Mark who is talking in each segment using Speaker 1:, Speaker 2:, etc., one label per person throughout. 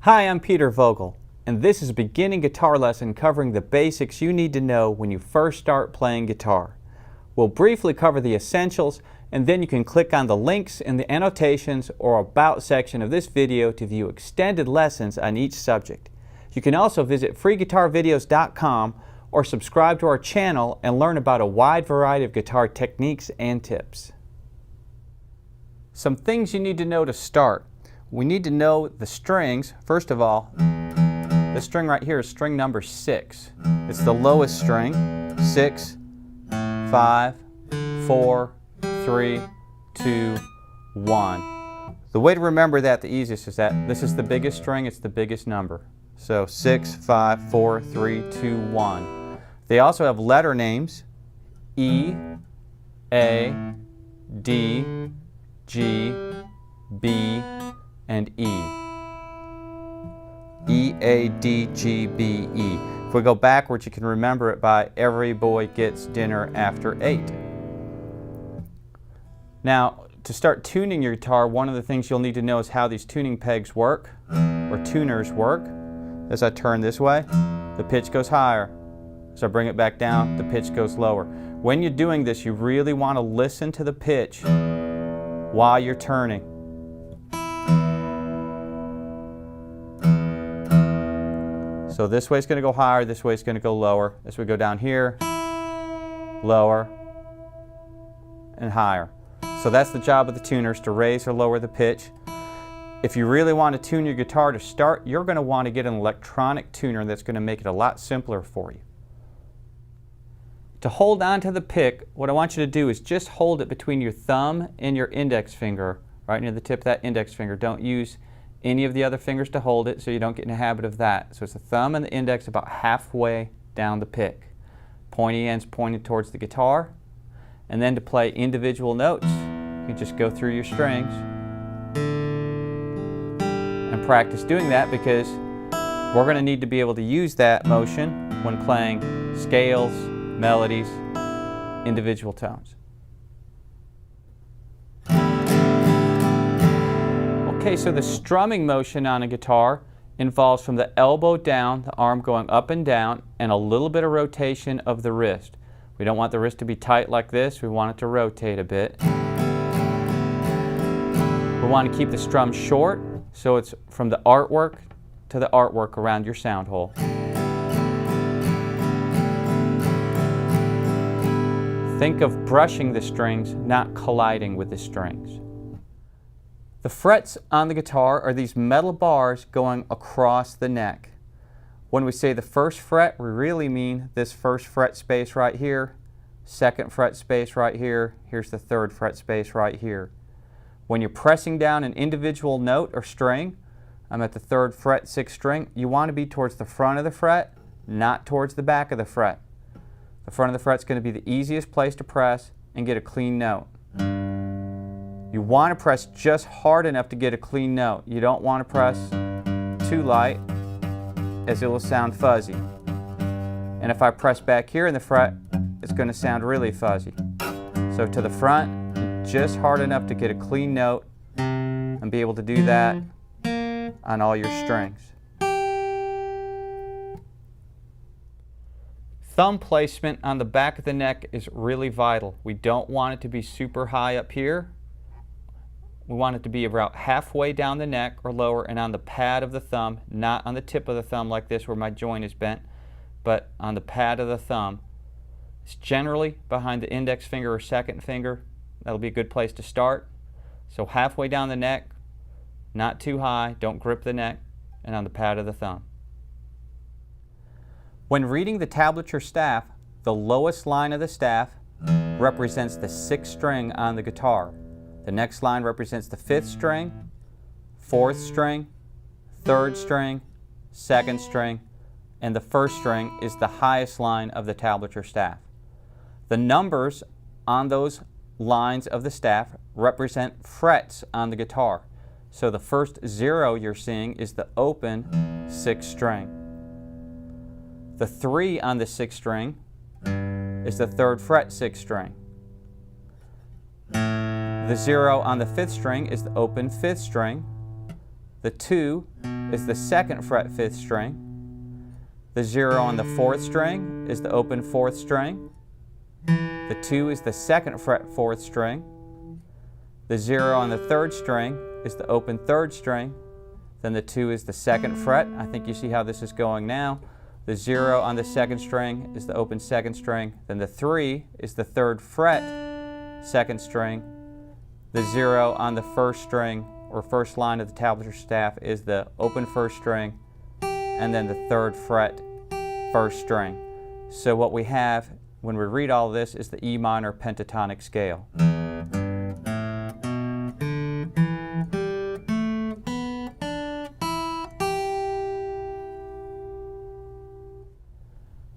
Speaker 1: Hi, I'm Peter Vogel, and this is a beginning guitar lesson covering the basics you need to know when you first start playing guitar. We'll briefly cover the essentials, and then you can click on the links in the annotations or about section of this video to view extended lessons on each subject. You can also visit freeguitarvideos.com or subscribe to our channel and learn about a wide variety of guitar techniques and tips. Some things you need to know to start. We need to know the strings. First of all, the string right here is string number 6. It's the lowest string. 6, 5, 4, 3, 2, 1. The way to remember that the easiest is that this is the biggest string, it's the biggest number. So 6, 5, 4, 3, 2, 1. They also have letter names: E, A, D, G, B, and E. E, A, D, G, B, E. If we go backwards, you can remember it by every boy gets dinner after 8. Now, to start tuning your guitar, one of the things you'll need to know is how these tuning pegs work, or tuners work. As I turn this way, the pitch goes higher. As I bring it back down, the pitch goes lower. When you're doing this, you really want to listen to the pitch while you're turning. So this way is going to go higher, this way is going to go lower. As we go down here, lower, and higher. So that's the job of the tuners, to raise or lower the pitch. If you really want to tune your guitar to start, you're going to want to get an electronic tuner that's going to make it a lot simpler for you. To hold on to the pick, what I want you to do is just hold it between your thumb and your index finger, right near the tip of that index finger. Don't use any of the other fingers to hold it so you don't get in a habit of that. So it's the thumb and the index about halfway down the pick. Pointy ends pointed towards the guitar. And then to play individual notes, you just go through your strings and practice doing that, because we're going to need to be able to use that motion when playing scales, melodies, individual tones. Okay, so the strumming motion on a guitar involves from the elbow down, the arm going up and down, and a little bit of rotation of the wrist. We don't want the wrist to be tight like this, we want it to rotate a bit. We want to keep the strum short, so it's from the artwork to the artwork around your sound hole. Think of brushing the strings, not colliding with the strings. The frets on the guitar are these metal bars going across the neck. When we say the first fret, we really mean this first fret space right here, second fret space right here, here's the third fret space right here. When you're pressing down an individual note or string, I'm at the 3rd fret, 6th string, you want to be towards the front of the fret, not towards the back of the fret. The front of the fret is going to be the easiest place to press and get a clean note. You want to press just hard enough to get a clean note. You don't want to press too light, as it will sound fuzzy. And if I press back here in the fret, it's going to sound really fuzzy. So to the front, just hard enough to get a clean note, and be able to do that on all your strings. Thumb placement on the back of the neck is really vital. We don't want it to be super high up here. We want it to be about halfway down the neck or lower, and on the pad of the thumb, not on the tip of the thumb like this where my joint is bent, but on the pad of the thumb. It's generally behind the index finger or second finger. That'll be a good place to start. So halfway down the neck, not too high, don't grip the neck, and on the pad of the thumb. When reading the tablature staff, the lowest line of the staff represents the 6th string on the guitar. The next line represents the 5th string, 4th string, 3rd string, 2nd string, and the 1st string is the highest line of the tablature staff. The numbers on those lines of the staff represent frets on the guitar. So the first 0 you're seeing is the open 6th string. The 3 on the 6th string is the 3rd fret 6th string. The 0 on the 5th string is the open 5th string. The 2 is the 2nd fret 5th string. The 0 on the 4th string is the open 4th string. The 2 is the 2nd fret 4th string. The 0 on the 3rd string is the open 3rd string. Then the 2 is the 2nd fret. I think you see how this is going now. The 0 on the 2nd string is the open 2nd string. Then the 3 is the 3rd fret 2nd string. The 0 on the 1st string or 1st line of the tablature staff is the open 1st string, and then the 3rd fret 1st string. So what we have when we read all this is the E minor pentatonic scale.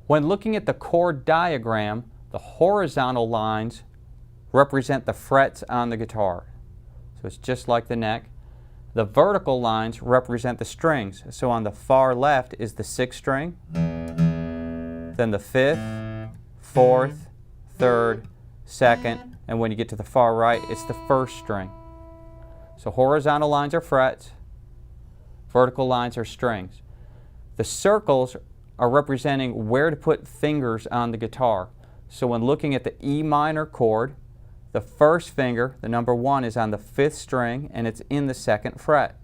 Speaker 1: When looking at the chord diagram, the horizontal lines represent the frets on the guitar. So it's just like the neck. The vertical lines represent the strings. So on the far left is the 6th string, then the 5th, 4th, 3rd, 2nd, and when you get to the far right, it's the 1st string. So horizontal lines are frets, vertical lines are strings. The circles are representing where to put fingers on the guitar. So when looking at the E minor chord, the first finger, the number 1, is on the 5th string and it's in the 2nd fret.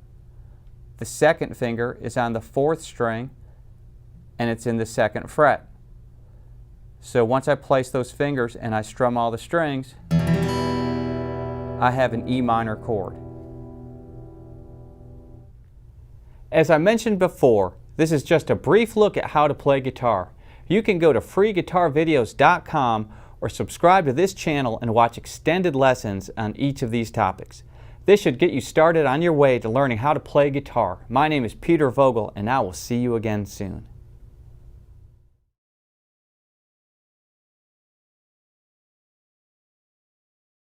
Speaker 1: The second finger is on the 4th string and it's in the 2nd fret. So once I place those fingers and I strum all the strings, I have an E minor chord. As I mentioned before, this is just a brief look at how to play guitar. You can go to freeguitarvideos.com or subscribe to this channel and watch extended lessons on each of these topics. This should get you started on your way to learning how to play guitar. My name is Peter Vogel, and I will see you again soon.